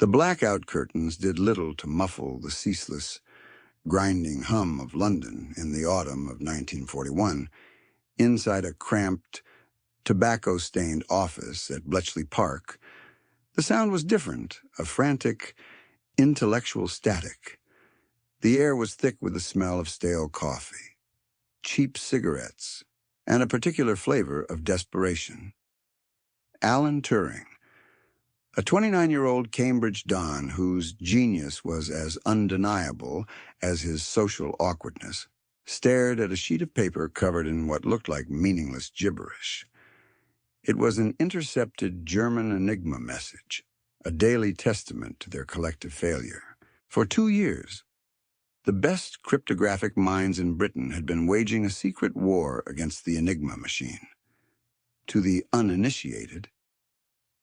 The blackout curtains did little to muffle the ceaseless, grinding hum of London in the autumn of 1941. Inside a cramped, tobacco-stained office at Bletchley Park, the sound was different, a frantic, intellectual static. The air was thick with the smell of stale coffee, cheap cigarettes, and a particular flavor of desperation. Alan Turing, a 29-year-old Cambridge don whose genius was as undeniable as his social awkwardness, stared at a sheet of paper covered in what looked like meaningless gibberish. It was an intercepted German Enigma message, a daily testament to their collective failure. For 2 years, the best cryptographic minds in Britain had been waging a secret war against the Enigma machine. To the uninitiated,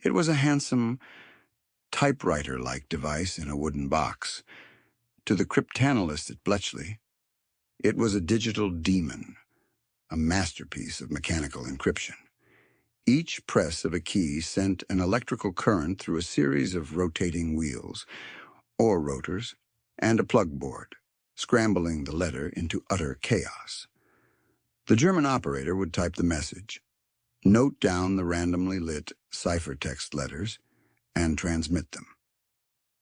it was a handsome, typewriter-like device in a wooden box. To the cryptanalyst at Bletchley, it was a digital demon, a masterpiece of mechanical encryption. Each press of a key sent an electrical current through a series of rotating wheels, or rotors, and a plug board, scrambling the letter into utter chaos. The German operator would type the message, note down the randomly lit ciphertext letters, and transmit them.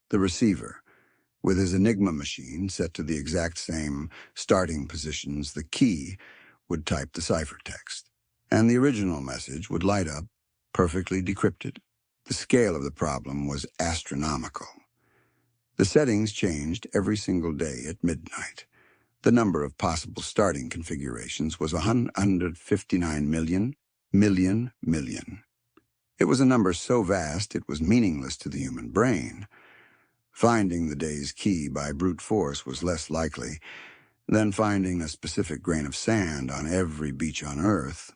The receiver, with his Enigma machine set to the exact same starting positions the key, would type the ciphertext, and the original message would light up, perfectly decrypted. The scale of the problem was astronomical. The settings changed every single day at midnight. The number of possible starting configurations was 159 million. It was a number so vast it was meaningless to the human brain. Finding the day's key by brute force was less likely than finding a specific grain of sand on every beach on Earth.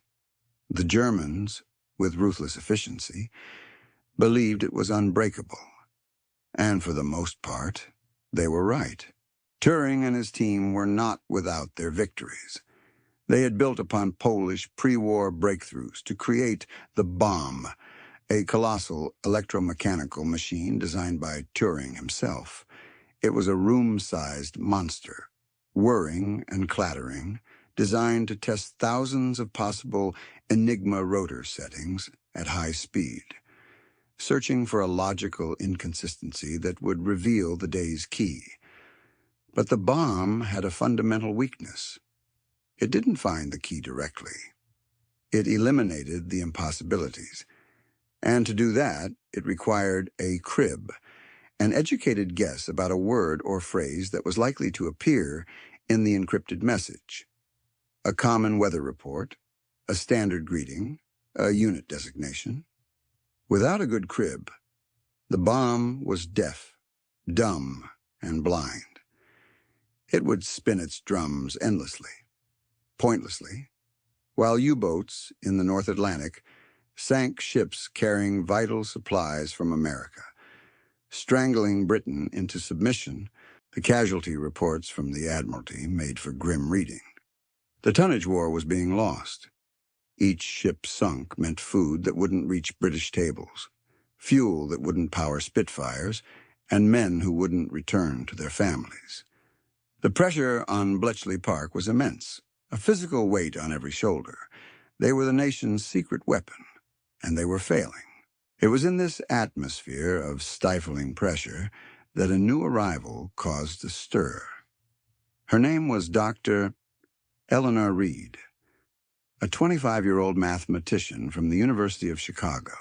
The Germans, with ruthless efficiency, believed it was unbreakable. And for the most part, they were right. Turing and his team were not without their victories. They had built upon Polish pre-war breakthroughs to create the Bombe, a colossal electromechanical machine designed by Turing himself. It was a room-sized monster, whirring and clattering, designed to test thousands of possible Enigma rotor settings at high speed, searching for a logical inconsistency that would reveal the day's key. But the Bombe had a fundamental weakness. It didn't find the key directly. It eliminated the impossibilities. And to do that, it required a crib, an educated guess about a word or phrase that was likely to appear in the encrypted message. A common weather report, a standard greeting, a unit designation. Without a good crib, the Bombe was deaf, dumb, and blind. It would spin its drums endlessly, pointlessly, while U-boats in the North Atlantic sank ships carrying vital supplies from America, strangling Britain into submission. The casualty reports from the Admiralty made for grim reading. The tonnage war was being lost. Each ship sunk meant food that wouldn't reach British tables, fuel that wouldn't power Spitfires, and men who wouldn't return to their families. The pressure on Bletchley Park was immense, a physical weight on every shoulder. They were the nation's secret weapon, and they were failing. It was in this atmosphere of stifling pressure that a new arrival caused a stir. Her name was Dr. Eleanor Reed, a 25-year-old mathematician from the University of Chicago.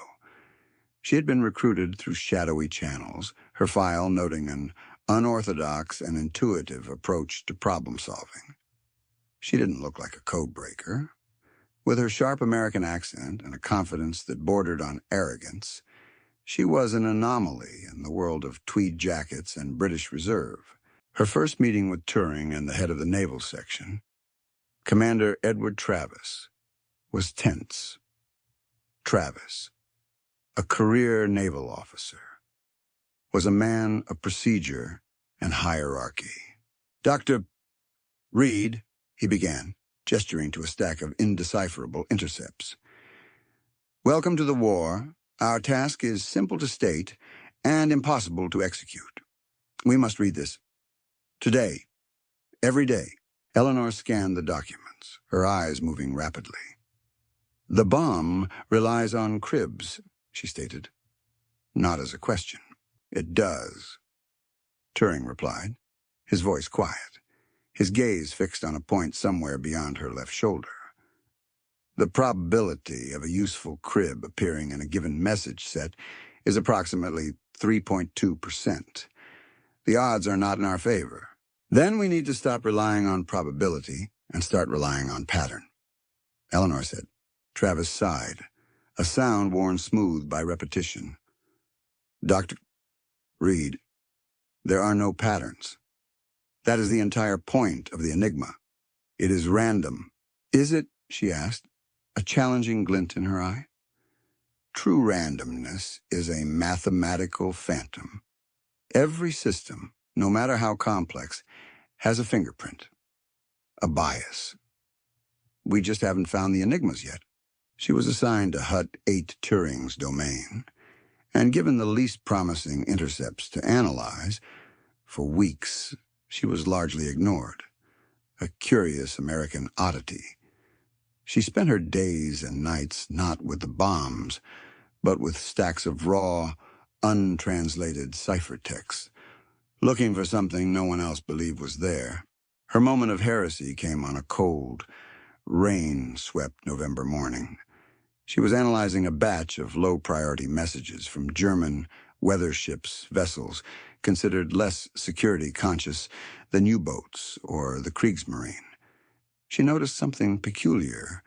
She had been recruited through shadowy channels, her file noting an unorthodox and intuitive approach to problem-solving. She didn't look like a codebreaker. With her sharp American accent and a confidence that bordered on arrogance, she was an anomaly in the world of tweed jackets and British Reserve. Her first meeting with Turing and the head of the naval section, Commander Edward Travis, was tense. Travis, a career naval officer, was a man of procedure and hierarchy. "Dr. Reed," he began, gesturing to a stack of indecipherable intercepts. "Welcome to the war. Our task is simple to state and impossible to execute. We must read this. Today, every day, Eleanor scanned the documents, her eyes moving rapidly. The bomb relies on cribs, she stated. Not as a question. It does, Turing replied, his voice quiet, his gaze fixed on a point somewhere beyond her left shoulder. The probability of a useful crib appearing in a given message set is approximately 3.2%. The odds are not in our favor. Then we need to stop relying on probability and start relying on pattern, Eleanor said. Travis sighed, a sound worn smooth by repetition. Dr. Reed, there are no patterns. That is the entire point of the Enigma. It is random. Is it, she asked, a challenging glint in her eye? True randomness is a mathematical phantom. Every system, no matter how complex, has a fingerprint, a bias. We just haven't found the enigmas yet. She was assigned to Hut 8 Turing's domain, and given the least promising intercepts to analyze, for weeks she was largely ignored, a curious American oddity. She spent her days and nights not with the bombs, but with stacks of raw, untranslated ciphertext, looking for something no one else believed was there. Her moment of heresy came on a cold, rain-swept November morning. She was analyzing a batch of low-priority messages from German weather ships, vessels, considered less security-conscious than U-boats or the Kriegsmarine. She noticed something peculiar,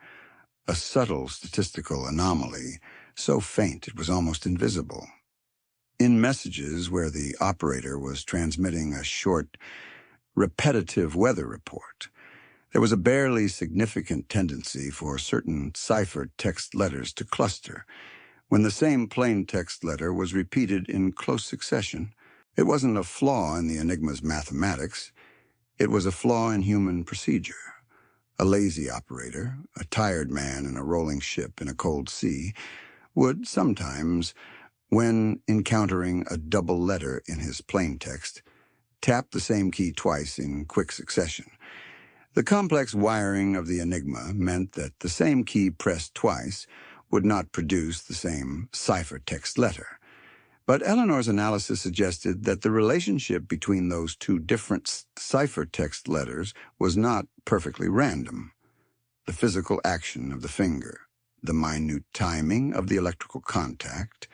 a subtle statistical anomaly, so faint it was almost invisible. In messages where the operator was transmitting a short, repetitive weather report, there was a barely significant tendency for certain ciphered text letters to cluster. When the same plain text letter was repeated in close succession, it wasn't a flaw in the Enigma's mathematics. It was a flaw in human procedure. A lazy operator, a tired man in a rolling ship in a cold sea, would sometimes, when encountering a double letter in his plain text, tap the same key twice in quick succession. The complex wiring of the Enigma meant that the same key pressed twice would not produce the same ciphertext letter. But Eleanor's analysis suggested that the relationship between those two different ciphertext letters was not perfectly random. The physical action of the finger, the minute timing of the electrical contact,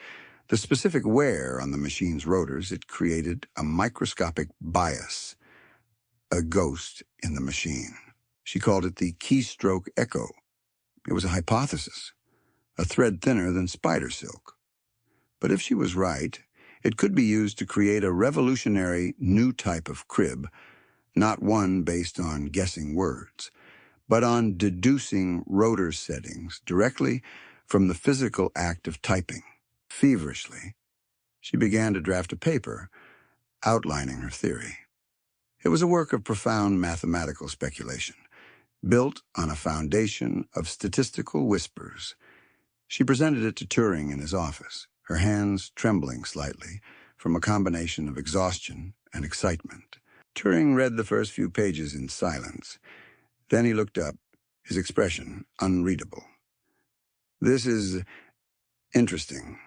the specific wear on the machine's rotors, it created a microscopic bias, a ghost in the machine. She called it the Keystroke Echo. It was a hypothesis, a thread thinner than spider silk. But if she was right, it could be used to create a revolutionary new type of crib, not one based on guessing words, but on deducing rotor settings directly from the physical act of typing. Feverishly, she began to draft a paper outlining her theory. It was a work of profound mathematical speculation, built on a foundation of statistical whispers. She presented it to Turing in his office, her hands trembling slightly from a combination of exhaustion and excitement. Turing read the first few pages in silence. Then he looked up, his expression unreadable. "This is interesting,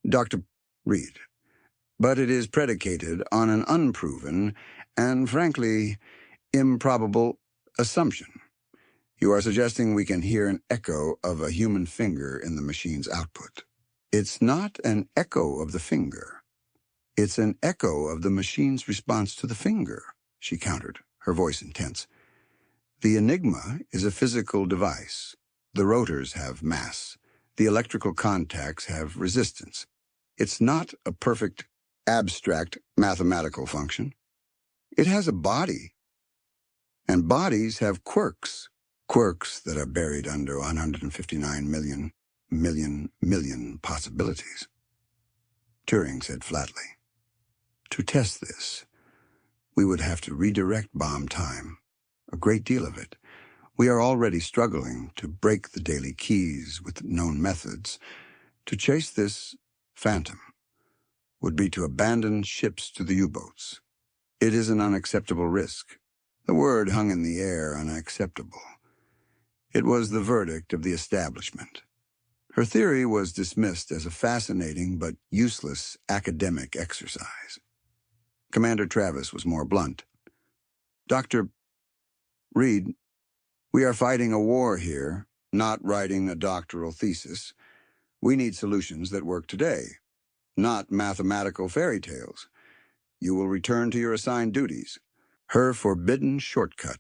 Dr. Reed, but it is predicated on an unproven and, frankly, improbable assumption. You are suggesting we can hear an echo of a human finger in the machine's output. It's not an echo of the finger. It's an echo of the machine's response to the finger," she countered, her voice intense. "The Enigma is a physical device. The rotors have mass. The electrical contacts have resistance. It's not a perfect, abstract mathematical function. It has a body. And bodies have quirks that are buried under 159 million possibilities." Turing said flatly, "To test this, we would have to redirect bomb time, a great deal of it. We are already struggling to break the daily keys with known methods. To chase this phantom would be to abandon ships to the U-boats. It is an unacceptable risk. The word hung in the air, unacceptable. It was the verdict of the establishment. Her theory was dismissed as a fascinating but useless academic exercise. Commander Travis was more blunt. Dr. Reed, we are fighting a war here, not writing a doctoral thesis. We need solutions that work today, not mathematical fairy tales. You will return to your assigned duties. Her forbidden shortcut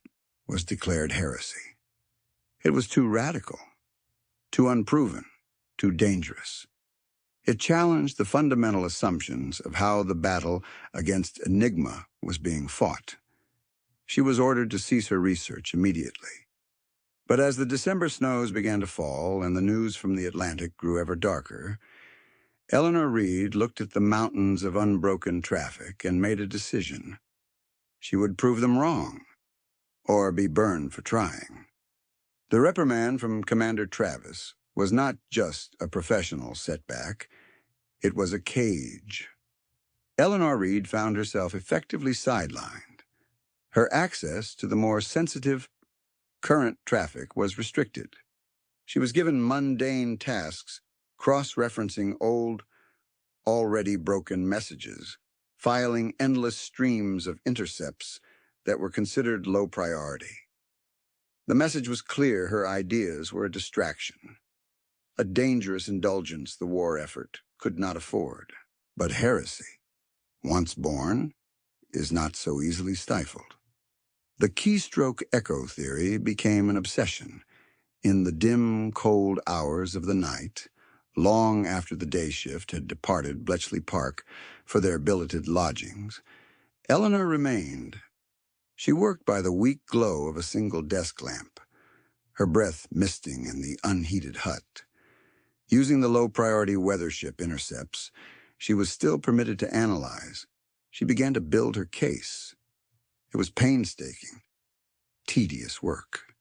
was declared heresy. It was too radical, too unproven, too dangerous. It challenged the fundamental assumptions of how the battle against Enigma was being fought. She was ordered to cease her research immediately. But as the December snows began to fall and the news from the Atlantic grew ever darker, Eleanor Reed looked at the mountains of unbroken traffic and made a decision. She would prove them wrong, or be burned for trying. The reprimand from Commander Travis was not just a professional setback, it was a cage. Eleanor Reed found herself effectively sidelined. Her access to the more sensitive, current traffic was restricted. She was given mundane tasks, cross-referencing old, already broken messages, filing endless streams of intercepts that were considered low priority. The message was clear her ideas were a distraction, a dangerous indulgence the war effort could not afford. But heresy, once born, is not so easily stifled. The Keystroke Echo theory became an obsession. In the dim, cold hours of the night, long after the day shift had departed Bletchley Park for their billeted lodgings, Eleanor remained. She worked by the weak glow of a single desk lamp, her breath misting in the unheated hut. Using the low-priority weather ship intercepts, she was still permitted to analyze. She began to build her case. It was painstaking, tedious work.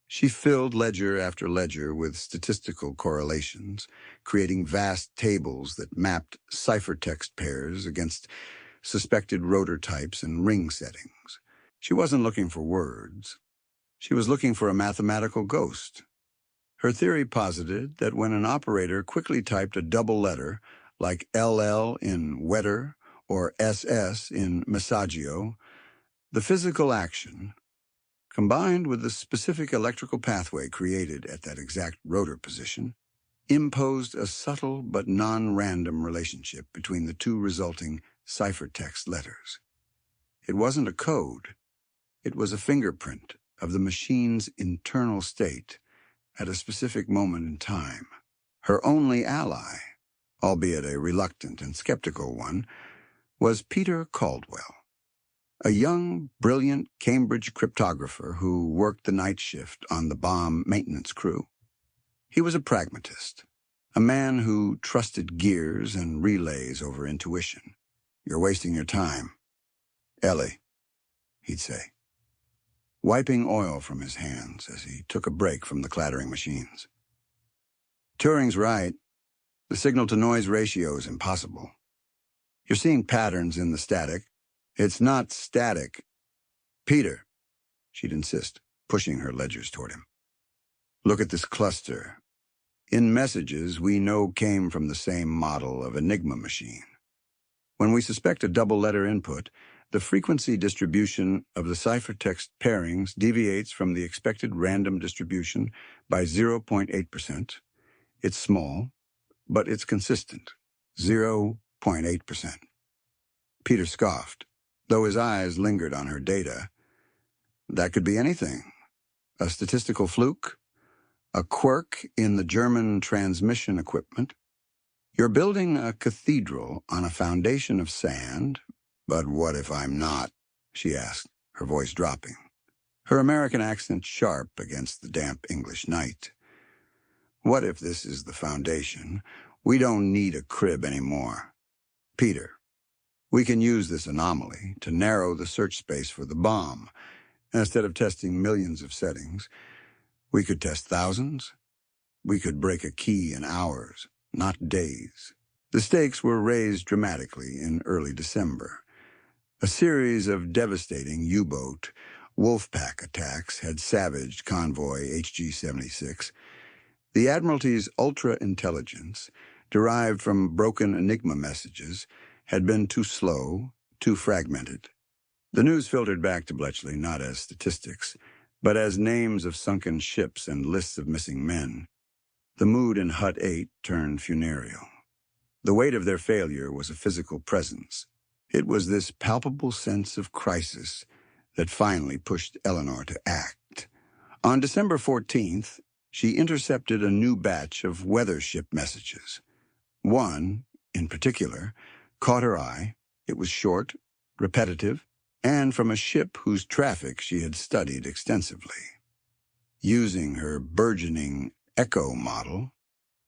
She filled ledger after ledger with statistical correlations, creating vast tables that mapped ciphertext pairs against suspected rotor types and ring settings. She wasn't looking for words. She was looking for a mathematical ghost. Her theory posited that when an operator quickly typed a double letter, like LL in wetter or SS in messaggio, the physical action, combined with the specific electrical pathway created at that exact rotor position, imposed a subtle but non-random relationship between the two resulting ciphertext letters. It wasn't a code. It was a fingerprint of the machine's internal state at a specific moment in time. Her only ally, albeit a reluctant and skeptical one, was Peter Caldwell, a young, brilliant Cambridge cryptographer who worked the night shift on the Bombe maintenance crew. He was a pragmatist, a man who trusted gears and relays over intuition. "You're wasting your time, Ellie," he'd say, wiping oil from his hands as he took a break from the clattering machines. "Turing's right. The signal-to-noise ratio is impossible. You're seeing patterns in the static. It's not static. Peter," she'd insist, pushing her ledgers toward him. "Look at this cluster. In messages we know came from the same model of Enigma machine. When we suspect a double-letter input, the frequency distribution of the ciphertext pairings deviates from the expected random distribution by 0.8%. It's small, but it's consistent. 0.8%. Peter scoffed, though his eyes lingered on her data. That could be anything. A statistical fluke, a quirk in the German transmission equipment. You're building a cathedral on a foundation of sand. But what if I'm not? She asked, her voice dropping, her American accent sharp against the damp English night. What if this is the foundation? We don't need a crib anymore. Peter, we can use this anomaly to narrow the search space for the bomb. Instead of testing millions of settings, we could test thousands. We could break a key in hours, not days. The stakes were raised dramatically in early December. A series of devastating U-boat wolfpack attacks had savaged convoy HG-76. The Admiralty's ultra-intelligence, derived from broken Enigma messages, had been too slow, too fragmented. The news filtered back to Bletchley not as statistics, but as names of sunken ships and lists of missing men. The mood in Hut 8 turned funereal. The weight of their failure was a physical presence. It was this palpable sense of crisis that finally pushed Eleanor to act. On December 14th, she intercepted a new batch of weather ship messages. One, in particular, caught her eye. It was short, repetitive, and from a ship whose traffic she had studied extensively. Using her burgeoning Echo model,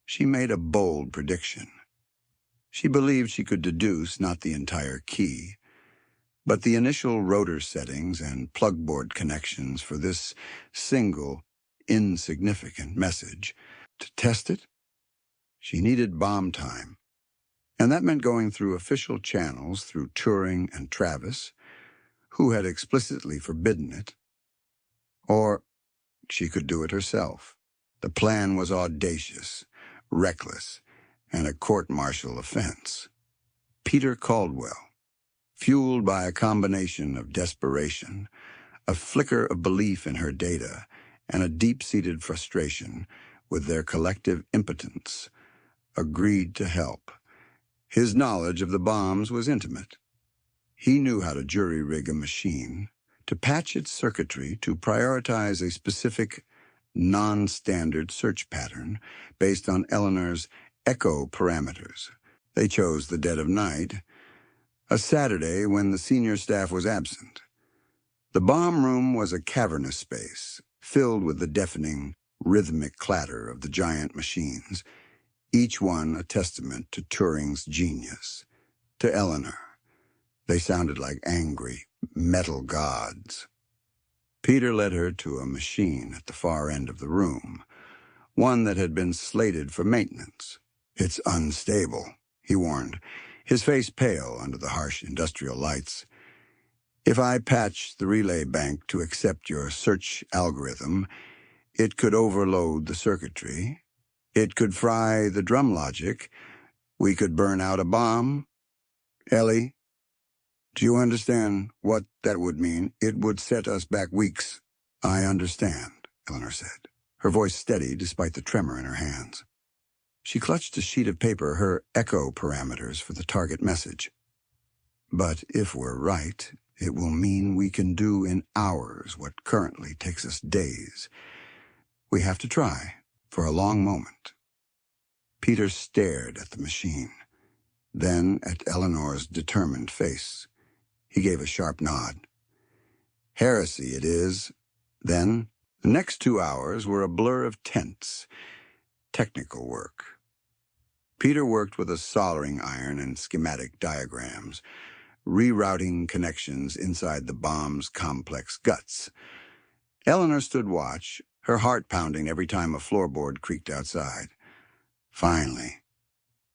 she made a bold prediction. She believed she could deduce not the entire key, but the initial rotor settings and plugboard connections for this single, insignificant message. To test it, she needed bomb time, and that meant going through official channels through Turing and Travis, who had explicitly forbidden it, or she could do it herself. The plan was audacious, reckless, and a court-martial offense. Peter Caldwell, fueled by a combination of desperation, a flicker of belief in her data, and a deep-seated frustration with their collective impotence, agreed to help. His knowledge of the bombs was intimate. He knew how to jury-rig a machine, to patch its circuitry to prioritize a specific, non-standard search pattern based on Eleanor's Echo parameters. They chose the dead of night, a Saturday when the senior staff was absent. The bomb room was a cavernous space, filled with the deafening, rhythmic clatter of the giant machines, each one a testament to Turing's genius. To Eleanor, they sounded like angry, metal gods. Peter led her to a machine at the far end of the room, one that had been slated for maintenance. "It's unstable," he warned, his face pale under the harsh industrial lights. "If I patch the relay bank to accept your search algorithm, it could overload the circuitry. It could fry the drum logic. We could burn out a bomb. Ellie, do you understand what that would mean? It would set us back weeks." "I understand," Eleanor said, her voice steady despite the tremor in her hands. She clutched a sheet of paper, her Echo parameters for the target message. "But if we're right, it will mean we can do in hours what currently takes us days. We have to try, for a long moment." Peter stared at the machine, then at Eleanor's determined face. He gave a sharp nod. "Heresy it is." Then, the next 2 hours were a blur of tense, technical work. Peter worked with a soldering iron and schematic diagrams, rerouting connections inside the bomb's complex guts. Eleanor stood watch, her heart pounding every time a floorboard creaked outside. Finally,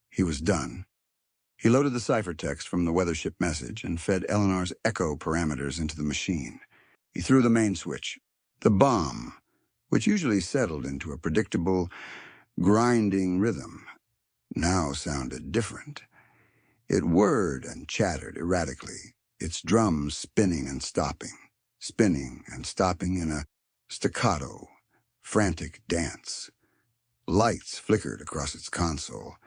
he was done. He loaded the ciphertext from the weathership message and fed Eleanor's Echo parameters into the machine. He threw the main switch. The bomb, which usually settled into a predictable, grinding rhythm, now sounded different. It whirred and chattered erratically, its drums spinning and stopping in a staccato, frantic dance. Lights flickered across its console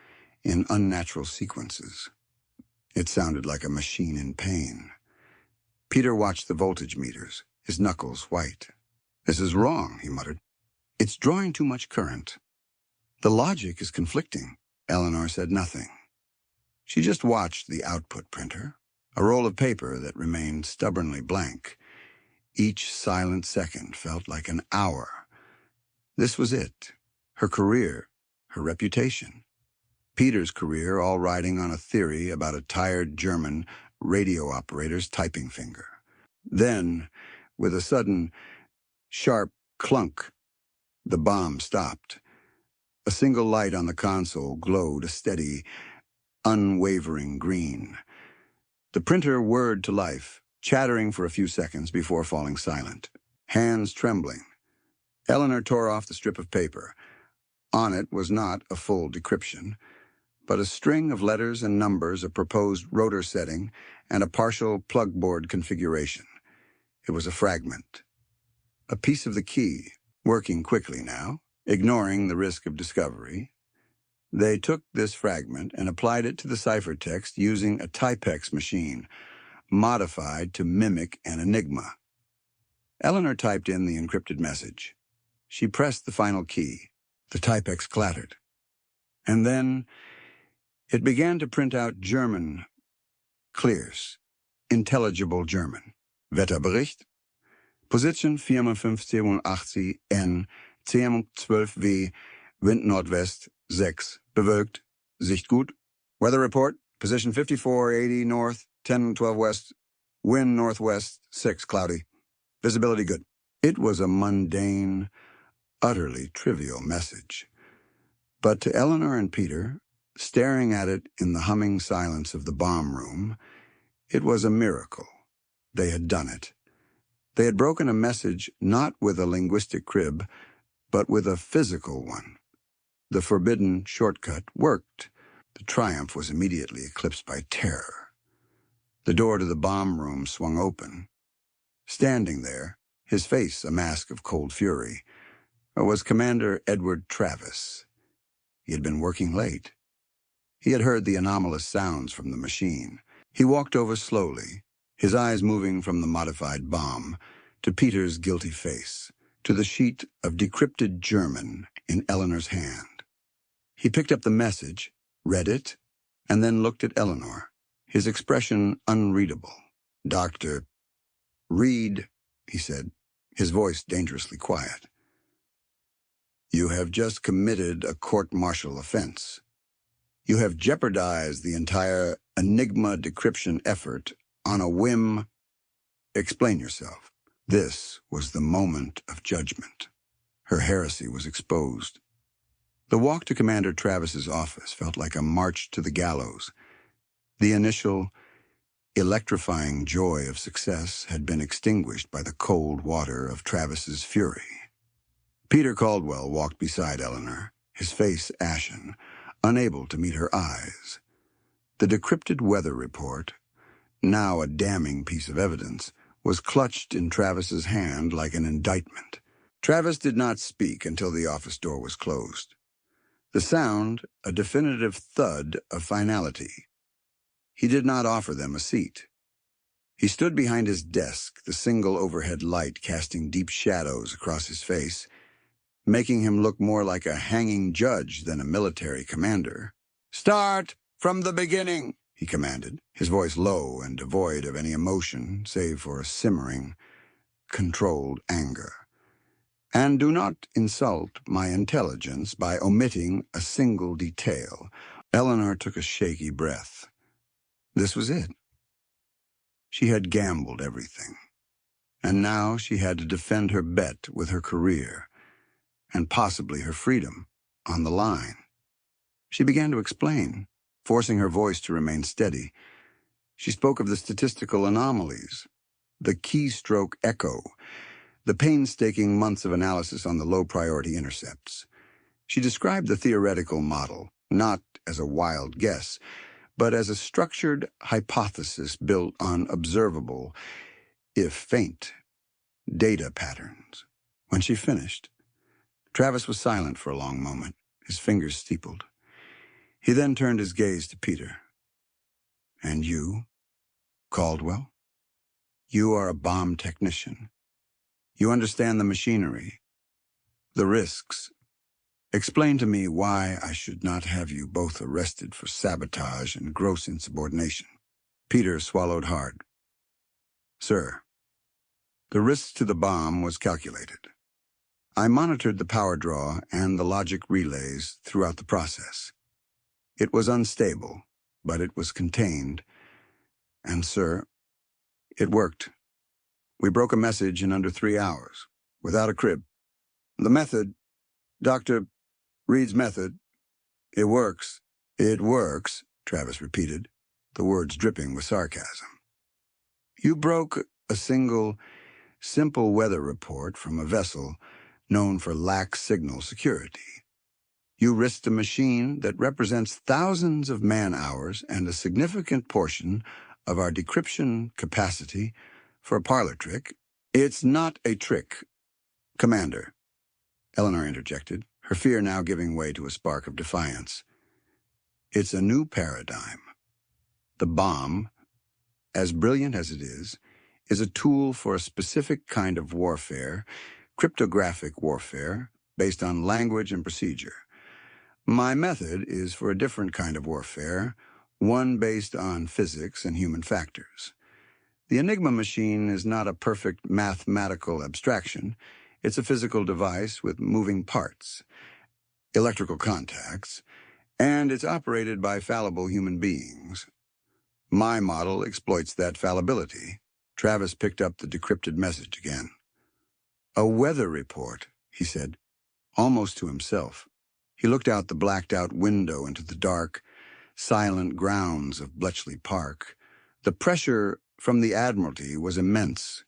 in unnatural sequences. It sounded like a machine in pain. Peter watched the voltage meters, his knuckles white. "This is wrong," he muttered. "It's drawing too much current. The logic is conflicting." Eleanor said nothing. She just watched the output printer, a roll of paper that remained stubbornly blank. Each silent second felt like an hour. This was it. Her career, her reputation. Peter's career all riding on a theory about a tired German radio operator's typing finger. Then, with a sudden, sharp clunk, the bomb stopped. A single light on the console glowed a steady unwavering green. The printer whirred to life, chattering for a few seconds before falling silent. Hands trembling, Eleanor tore off the strip of paper. On it was not a full decryption, but a string of letters and numbers, a proposed rotor setting, and a partial plugboard configuration. It was a fragment. A piece of the key, working quickly now, ignoring the risk of discovery. They took this fragment and applied it to the ciphertext using a Typex machine, modified to mimic an Enigma. Eleanor typed in the encrypted message. She pressed the final key. The Typex clattered. And then it began to print out German clears, intelligible German. Wetterbericht. Position 5487 N, 10:12 W, Wind Nordwest, 6, bewölkt, Sicht gut. Weather report, position 5480 north, 10:12 west, wind northwest, 6, cloudy. Visibility good. It was a mundane, utterly trivial message. But to Eleanor and Peter, staring at it in the humming silence of the bomb room, it was a miracle. They had done it. They had broken a message not with a linguistic crib, but with a physical one. The forbidden shortcut worked. The triumph was immediately eclipsed by terror. The door to the bomb room swung open. Standing there, his face a mask of cold fury, was Commander Edward Travis. He had been working late. He had heard the anomalous sounds from the machine. He walked over slowly, his eyes moving from the modified bomb to Peter's guilty face, to the sheet of decrypted German in Eleanor's hand. He picked up the message, read it, and then looked at Eleanor, his expression unreadable. "Dr. Reed," he said, his voice dangerously quiet. "You have just committed a court-martial offense. You have jeopardized the entire Enigma decryption effort on a whim. Explain yourself." This was the moment of judgment. Her heresy was exposed. The walk to Commander Travis's office felt like a march to the gallows. The initial, electrifying joy of success had been extinguished by the cold water of Travis's fury. Peter Caldwell walked beside Eleanor, his face ashen, unable to meet her eyes. The decrypted weather report, now a damning piece of evidence, was clutched in Travis's hand like an indictment. Travis did not speak until the office door was closed. The sound, a definitive thud of finality. He did not offer them a seat. He stood behind his desk, the single overhead light casting deep shadows across his face, making him look more like a hanging judge than a military commander. "Start from the beginning," he commanded, his voice low and devoid of any emotion save for a simmering, controlled anger. "And do not insult my intelligence by omitting a single detail." Eleanor took a shaky breath. This was it. She had gambled everything, and now she had to defend her bet with her career, and possibly her freedom, on the line. She began to explain, forcing her voice to remain steady. She spoke of the statistical anomalies, the Keystroke Echo, the painstaking months of analysis on the low-priority intercepts. She described the theoretical model, not as a wild guess, but as a structured hypothesis built on observable, if faint, data patterns. When she finished, Travis was silent for a long moment, his fingers steepled. He then turned his gaze to Peter. "And you, Caldwell? You are a bomb technician. You understand the machinery, the risks. Explain to me why I should not have you both arrested for sabotage and gross insubordination." Peter swallowed hard. "Sir, the risk to the bomb was calculated. I monitored the power draw and the logic relays throughout the process. It was unstable, but it was contained. And, sir, it worked. We broke a message in under 3 hours, without a crib. The method, Dr. Reed's method, it works. It works, Travis repeated, the words dripping with sarcasm. You broke a single, simple weather report from a vessel known for lax signal security. You risked a machine that represents thousands of man-hours and a significant portion of our decryption capacity for a parlor trick. It's not a trick, Commander, Eleanor interjected, her fear now giving way to a spark of defiance. It's a new paradigm. The bombe, as brilliant as it is a tool for a specific kind of warfare, cryptographic warfare, based on language and procedure. My method is for a different kind of warfare, one based on physics and human factors. The Enigma machine is not a perfect mathematical abstraction. It's a physical device with moving parts, electrical contacts, and it's operated by fallible human beings. My model exploits that fallibility. Travis picked up the decrypted message again. A weather report, he said, almost to himself. He looked out the blacked-out window into the dark, silent grounds of Bletchley Park. The pressure from the Admiralty was immense.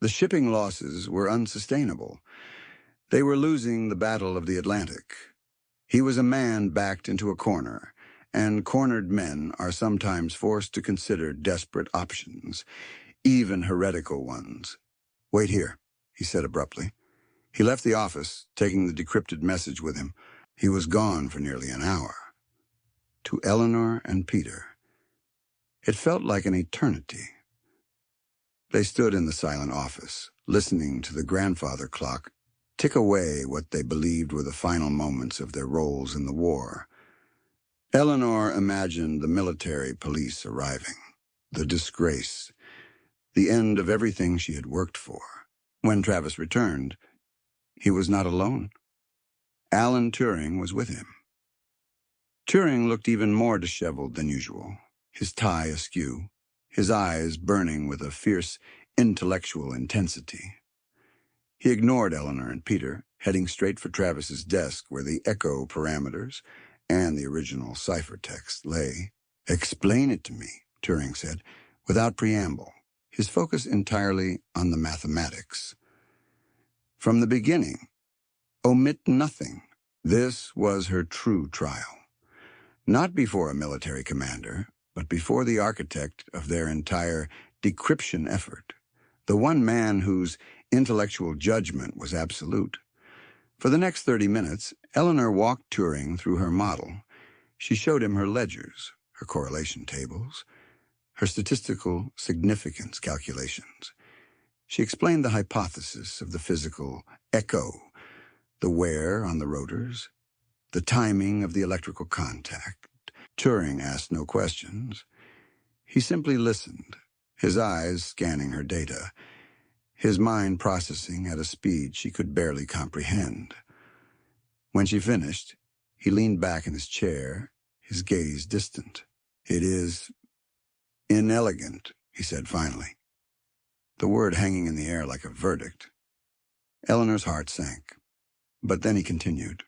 The shipping losses were unsustainable. They were losing the Battle of the Atlantic. He was a man backed into a corner, and cornered men are sometimes forced to consider desperate options, even heretical ones. Wait here, he said abruptly. He left the office, taking the decrypted message with him. He was gone for nearly an hour. To Eleanor and Peter, it felt like an eternity. They stood in the silent office, listening to the grandfather clock tick away what they believed were the final moments of their roles in the war. Eleanor imagined the military police arriving, the disgrace, the end of everything she had worked for. When Travis returned, he was not alone. Alan Turing was with him. Turing looked even more disheveled than usual, his tie askew, his eyes burning with a fierce intellectual intensity. He ignored Eleanor and Peter, heading straight for Travis's desk where the echo parameters and the original ciphertext lay. Explain it to me, Turing said, without preamble, his focus entirely on the mathematics. From the beginning, omit nothing. This was her true trial. Not before a military commander, but before the architect of their entire decryption effort, the one man whose intellectual judgment was absolute. For the next 30 minutes, Eleanor walked Turing through her model. She showed him her ledgers, her correlation tables, her statistical significance calculations. She explained the hypothesis of the physical echo, the wear on the rotors, the timing of the electrical contact. Turing asked no questions. He simply listened, his eyes scanning her data, his mind processing at a speed she could barely comprehend. When she finished, he leaned back in his chair, his gaze distant. It is inelegant, he said finally, the word hanging in the air like a verdict. Eleanor's heart sank. But then he continued.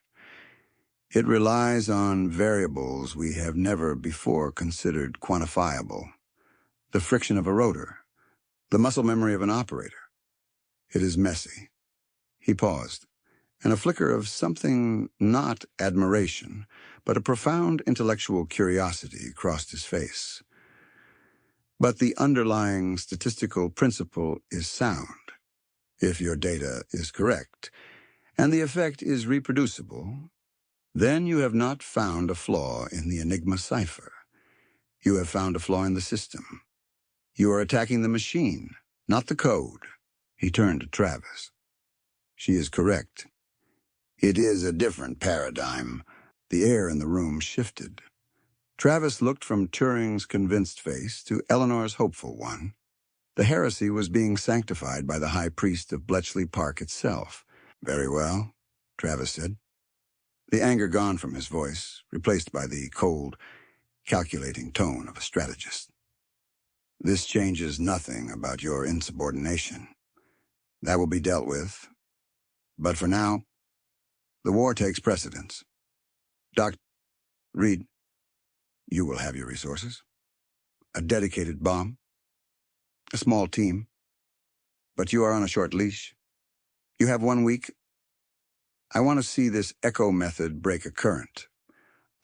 It relies on variables we have never before considered quantifiable. The friction of a rotor, the muscle memory of an operator. It is messy. He paused, and a flicker of something not admiration, but a profound intellectual curiosity crossed his face. But the underlying statistical principle is sound, if your data is correct, and the effect is reproducible, then you have not found a flaw in the Enigma cipher. You have found a flaw in the system. You are attacking the machine, not the code. He turned to Travis. She is correct. It is a different paradigm. The air in the room shifted. Travis looked from Turing's convinced face to Eleanor's hopeful one. The heresy was being sanctified by the high priest of Bletchley Park itself. Very well, Travis said. The anger gone from his voice, replaced by the cold, calculating tone of a strategist. This changes nothing about your insubordination. That will be dealt with. But for now, the war takes precedence. Dr. Reed, You will have your resources. A dedicated bomb. A small team. But you are on a short leash. You have 1 week. I want to see this echo method break a current.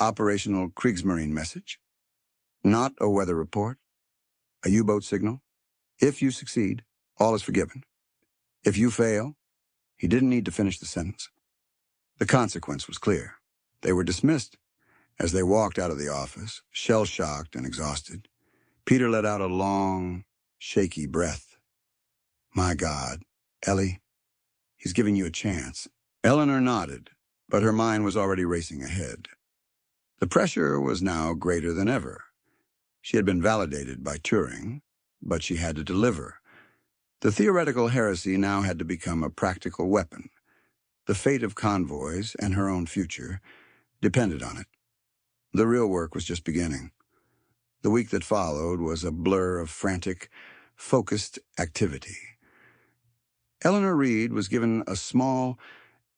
Operational Kriegsmarine message. Not a weather report. A U-boat signal. If you succeed, all is forgiven. If you fail, he didn't need to finish the sentence. The consequence was clear. They were dismissed. As they walked out of the office, shell-shocked and exhausted, Peter let out a long, shaky breath. My God, Ellie, he's giving you a chance. Eleanor nodded, but her mind was already racing ahead. The pressure was now greater than ever. She had been validated by Turing, but she had to deliver. The theoretical heresy now had to become a practical weapon. The fate of convoys and her own future depended on it. The real work was just beginning. The week that followed was a blur of frantic, focused activity. Eleanor Reed was given a small,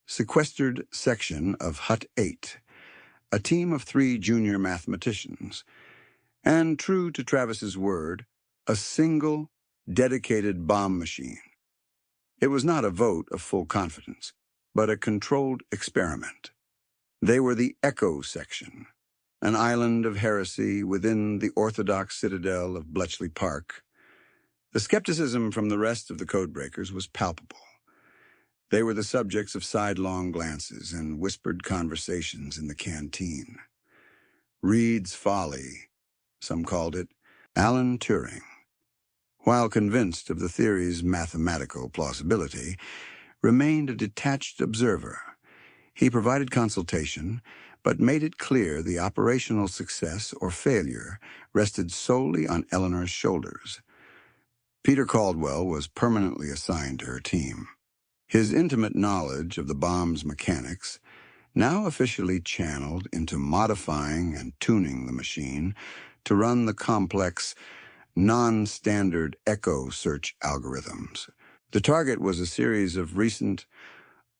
sequestered section of Hut 8, a team of 3 junior mathematicians, and, true to Travis's word, a single, dedicated bomb machine. It was not a vote of full confidence, but a controlled experiment. They were the Echo section, an island of heresy within the orthodox citadel of Bletchley Park. The skepticism from the rest of the Codebreakers was palpable. They were the subjects of sidelong glances and whispered conversations in the canteen. Reed's folly, some called it, Alan Turing. While convinced of the theory's mathematical plausibility, remained a detached observer. He provided consultation, but made it clear the operational success or failure rested solely on Eleanor's shoulders. Peter Caldwell was permanently assigned to her team. His intimate knowledge of the bomb's mechanics, now officially channeled into modifying and tuning the machine to run the complex, non-standard echo search algorithms. The target was a series of recent,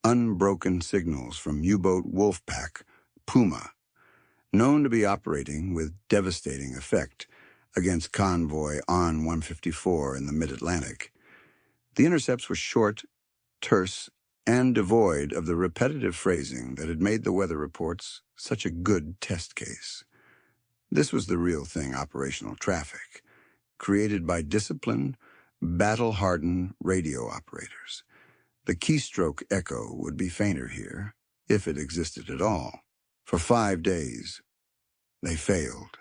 unbroken signals from U-boat wolfpack, Puma, known to be operating with devastating effect against convoy on 154 in the mid-Atlantic. The intercepts were short, terse, and devoid of the repetitive phrasing that had made the weather reports such a good test case. This was the real thing, operational traffic, created by disciplined, battle-hardened radio operators. The Keystroke Echo would be fainter here, if it existed at all. For 5 days, they failed.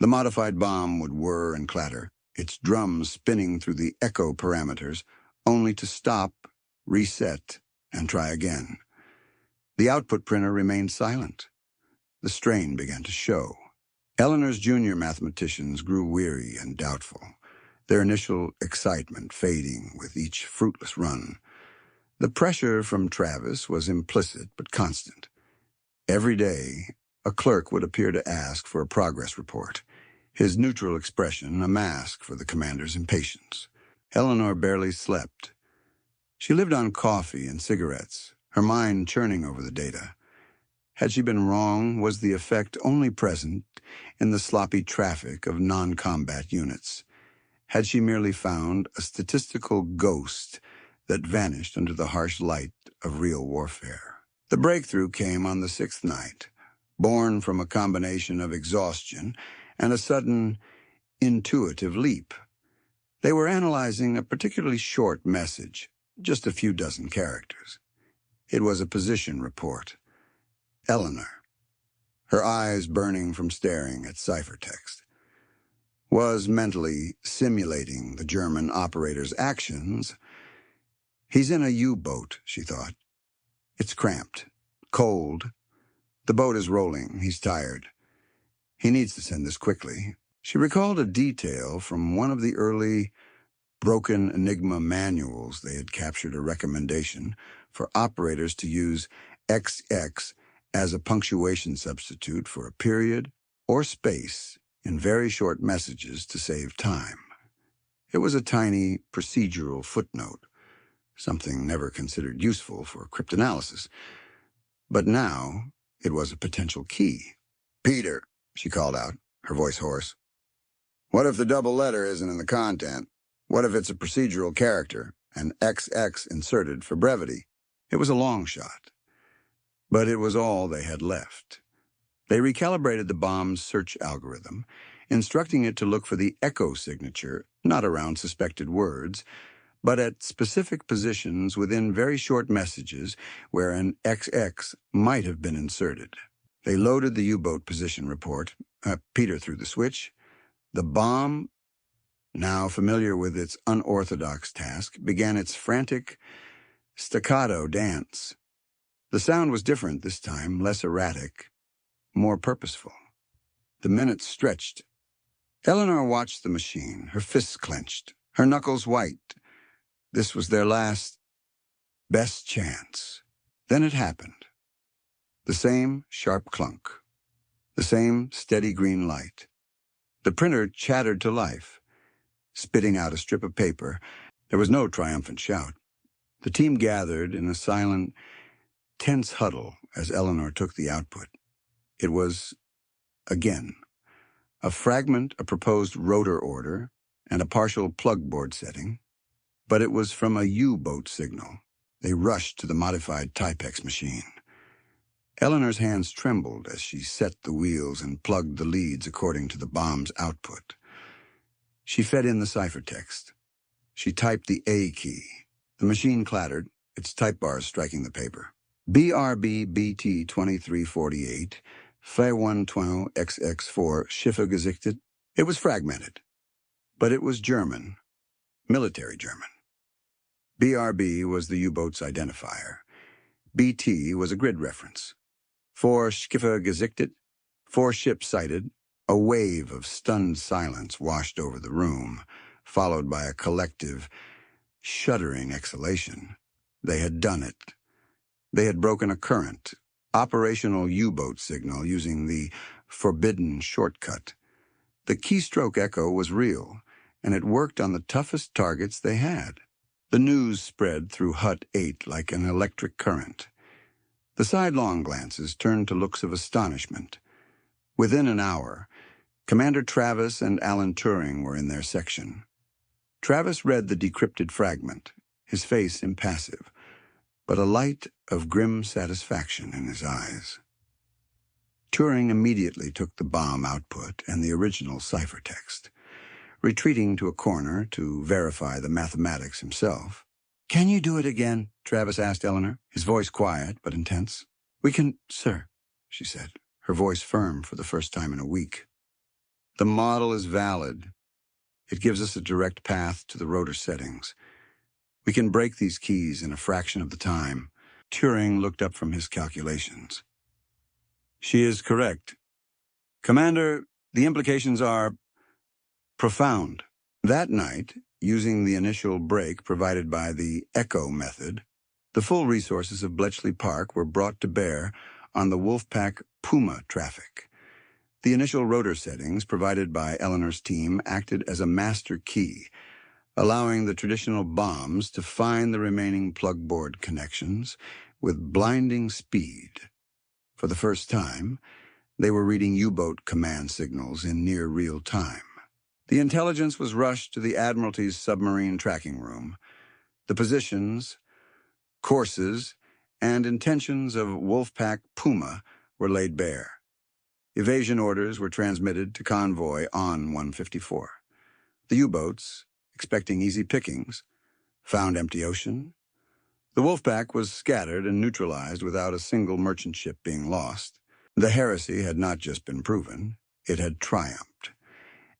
The modified bomb would whir and clatter, its drums spinning through the echo parameters, only to stop, reset, and try again. The output printer remained silent. The strain began to show. Eleanor's junior mathematicians grew weary and doubtful, their initial excitement fading with each fruitless run. The pressure from Travis was implicit but constant. Every day, a clerk would appear to ask for a progress report, his neutral expression a mask for the commander's impatience. Eleanor barely slept. She lived on coffee and cigarettes, her mind churning over the data. Had she been wrong, was the effect only present in the sloppy traffic of non-combat units? Had she merely found a statistical ghost that vanished under the harsh light of real warfare? The breakthrough came on the 6th night, born from a combination of exhaustion and a sudden, intuitive leap. They were analyzing a particularly short message, just a few dozen characters. It was a position report. Eleanor, her eyes burning from staring at ciphertext, was mentally simulating the German operator's actions. He's in a U-boat, she thought. It's cramped, cold. The boat is rolling. He's tired. He needs to send this quickly. She recalled a detail from one of the early broken Enigma manuals. They had captured a recommendation for operators to use XX as a punctuation substitute for a period or space in very short messages to save time. It was a tiny procedural footnote, something never considered useful for cryptanalysis. But now it was a potential key. "Peter," she called out. her voice hoarse. What if the double letter isn't in the content? What if it's a procedural character, an XX inserted for brevity? It was a long shot, but it was all they had left. They recalibrated the Bombe's search algorithm, instructing it to look for the echo signature, not around suspected words, but at specific positions within very short messages where an XX might have been inserted. They loaded the U-boat position report. Peter threw the switch. The Bombe, now familiar with its unorthodox task, began its frantic, staccato dance. The sound was different this time, less erratic, more purposeful. The minutes stretched. Eleanor watched the machine, her fists clenched, her knuckles white. This was their last, best chance. Then it happened. The same sharp clunk. The same steady green light. The printer chattered to life, spitting out a strip of paper. There was no triumphant shout. The team gathered in a silent, tense huddle as Eleanor took the output. It was, again, a fragment, a proposed rotor order, and a partial plug board setting, but it was from a U-boat signal. They rushed to the modified Typex machine. Eleanor's hands trembled as she set the wheels and plugged the leads according to the Bombe's output. She fed in the ciphertext. She typed the A key. The machine clattered, its type bars striking the paper. BRB-BT 2348, 412 XX4 Schiffer gesichtet. It was fragmented, but it was German, military German. BRB was the U-boat's identifier. BT was a grid reference. 4 Schiffer gesichtet, 4 ships sighted. A wave of stunned silence washed over the room, followed by a collective, shuddering exhalation. They had done it. They had broken a current, operational U-boat signal using the forbidden shortcut. The Keystroke Echo was real, and it worked on the toughest targets they had. The news spread through Hut 8 like an electric current. The sidelong glances turned to looks of astonishment. Within an hour, Commander Travis and Alan Turing were in their section. Travis read the decrypted fragment, his face impassive, but a light of grim satisfaction in his eyes. Turing immediately took the Bombe output and the original ciphertext, retreating to a corner to verify the mathematics himself. "Can you do it again?" Travis asked Eleanor, his voice quiet but intense. "We can, sir," she said, her voice firm for the first time in a week. "The model is valid. It gives us a direct path to the rotor settings. We can break these keys in a fraction of the time." Turing looked up from his calculations. "She is correct. Commander, the implications are profound." That night, using the initial break provided by the Echo method, the full resources of Bletchley Park were brought to bear on the wolfpack Puma traffic. The initial rotor settings provided by Eleanor's team acted as a master key, allowing the traditional bombs to find the remaining plug board connections with blinding speed. For the first time, they were reading U-boat command signals in near real time. The intelligence was rushed to the Admiralty's submarine tracking room. The positions, courses, and intentions of wolfpack Puma were laid bare. Evasion orders were transmitted to convoy on 154. The U-boats, expecting easy pickings, found empty ocean. The wolfpack was scattered and neutralized without a single merchant ship being lost. The Heresy had not just been proven, it had triumphed.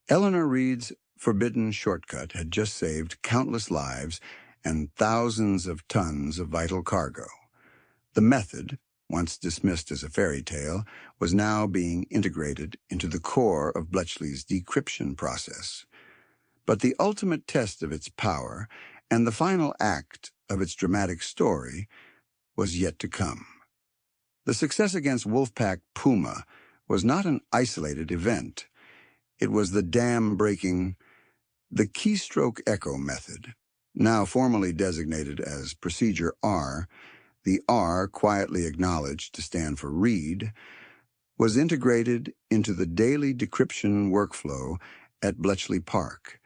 Eleanor Reed's forbidden shortcut had just saved countless lives and thousands of tons of vital cargo. The method, once dismissed as a fairy tale, was now being integrated into the core of Bletchley's decryption process. But the ultimate test of its power and the final act of its dramatic story was yet to come. The success against wolfpack Puma was not an isolated event. It was the dam-breaking, the Keystroke Echo method, now formally designated as Procedure R, the R quietly acknowledged to stand for Reed, was integrated into the daily decryption workflow at Bletchley Park.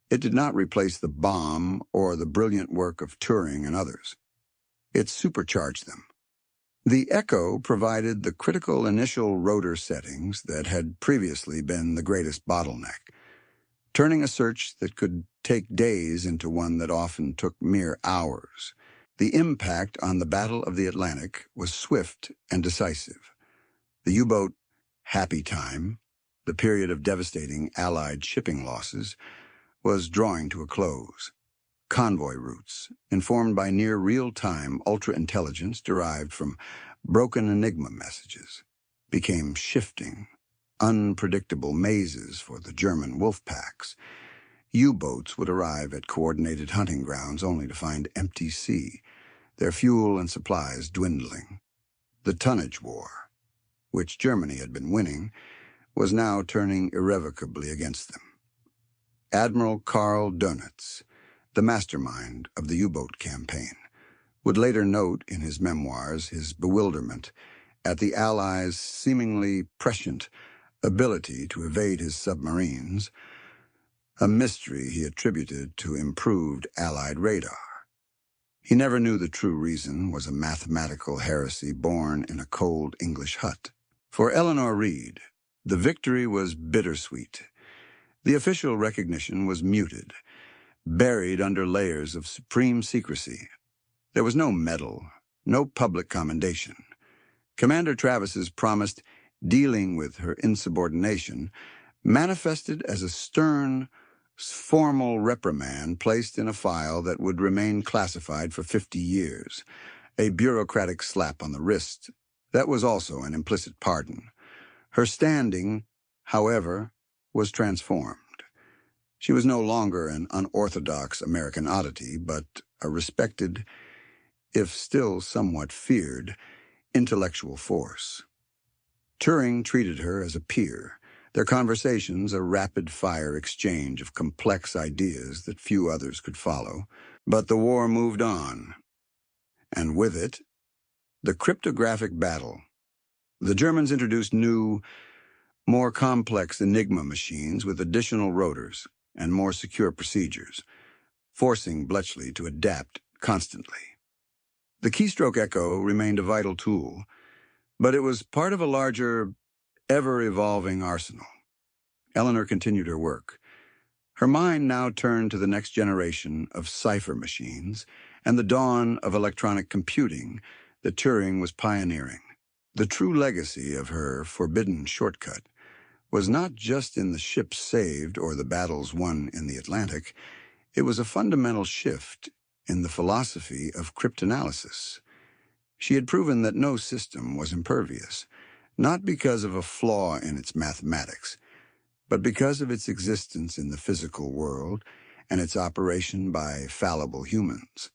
It did not replace the Bombe or the brilliant work of Turing and others. It supercharged them. The Echo provided the critical initial rotor settings that had previously been the greatest bottleneck, turning a search that could take days into one that often took mere hours. The impact on the Battle of the Atlantic was swift and decisive. The U-boat happy time, the period of devastating Allied shipping losses, was drawing to a close. Convoy routes, informed by near real-time ultra-intelligence derived from broken Enigma messages, became shifting, unpredictable mazes for the German wolfpacks. U-boats would arrive at coordinated hunting grounds only to find empty sea, their fuel and supplies dwindling. The tonnage war, which Germany had been winning, was now turning irrevocably against them. Admiral Karl Dönitz, the mastermind of the U-boat campaign, would later note in his memoirs his bewilderment at the Allies' seemingly prescient ability to evade his submarines, a mystery he attributed to improved Allied radar. He never knew the true reason was a mathematical heresy born in a cold English hut. For Eleanor Reed, the victory was bittersweet. The official recognition was muted, buried under layers of supreme secrecy. There was no medal, no public commendation. Commander Travis's promised dealing with her insubordination manifested as a stern, formal reprimand placed in a file that would remain classified for 50 years, a bureaucratic slap on the wrist that was also an implicit pardon. Her standing, however, was transformed. She was no longer an unorthodox American oddity, but a respected, if still somewhat feared, intellectual force. Turing treated her as a peer, their conversations a rapid-fire exchange of complex ideas that few others could follow. But the war moved on, and with it, the cryptographic battle. The Germans introduced new, more complex Enigma machines with additional rotors and more secure procedures, forcing Bletchley to adapt constantly. The Keystroke Echo remained a vital tool, but it was part of a larger, ever-evolving arsenal. Eleanor continued her work. Her mind now turned to the next generation of cipher machines and the dawn of electronic computing that Turing was pioneering. The true legacy of her forbidden shortcut was not just in the ships saved or the battles won in the Atlantic. It was a fundamental shift in the philosophy of cryptanalysis. She had proven that no system was impervious, not because of a flaw in its mathematics, but because of its existence in the physical world and its operation by fallible humans.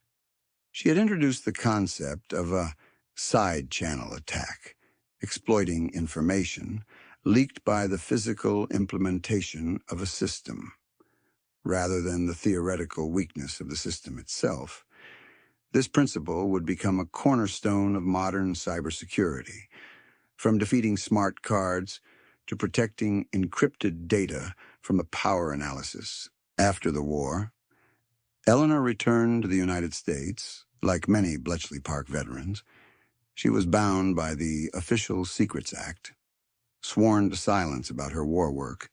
She had introduced the concept of a side-channel attack, exploiting information leaked by the physical implementation of a system, rather than the theoretical weakness of the system itself. This principle would become a cornerstone of modern cybersecurity, from defeating smart cards to protecting encrypted data from a power analysis. After the war, Eleanor returned to the United States. Like many Bletchley Park veterans, she was bound by the Official Secrets Act, sworn to silence about her war work.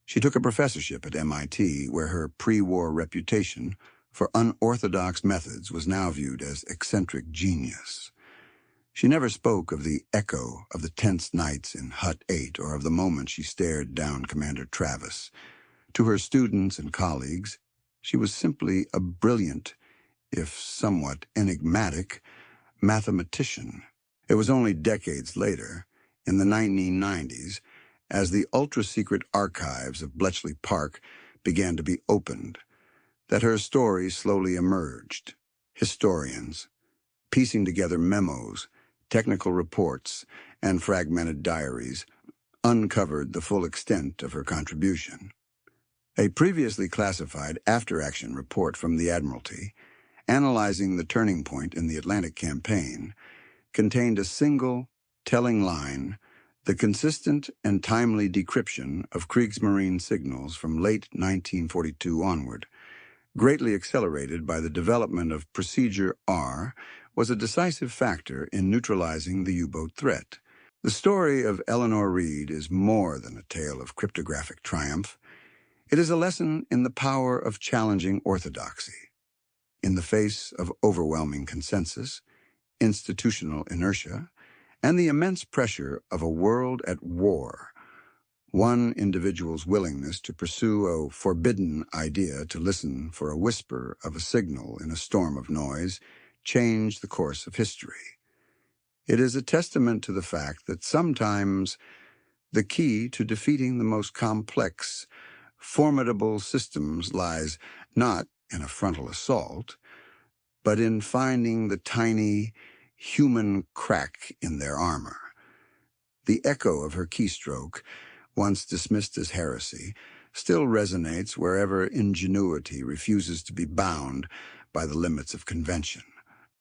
She took a professorship at MIT, where her pre-war reputation for unorthodox methods was now viewed as eccentric genius. She never spoke of the echo of the tense nights in Hut 8 or of the moment she stared down Commander Travis. To her students and colleagues, she was simply a brilliant, if somewhat enigmatic, mathematician. It was only decades later, in the 1990s, as the ultra-secret archives of Bletchley Park began to be opened, that her story slowly emerged. Historians, piecing together memos, technical reports, and fragmented diaries, uncovered the full extent of her contribution. A previously classified after-action report from the Admiralty, analyzing the turning point in the Atlantic campaign, contained a single, telling line The consistent and timely decryption of Kriegsmarine signals from late 1942 onward, greatly accelerated by the development of Procedure R, was a decisive factor in neutralizing the U-boat threat. The story of Eleanor Reed is more than a tale of cryptographic triumph. It is a lesson in the power of challenging orthodoxy. In the face of overwhelming consensus, institutional inertia, and the immense pressure of a world at war, one individual's willingness to pursue a forbidden idea, to listen for a whisper of a signal in a storm of noise, changed the course of history. It is a testament to the fact that sometimes the key to defeating the most complex, formidable systems lies not in a frontal assault, but in finding the tiny, human crack in their armor. The echo of her keystroke, once dismissed as heresy, still resonates wherever ingenuity refuses to be bound by the limits of convention.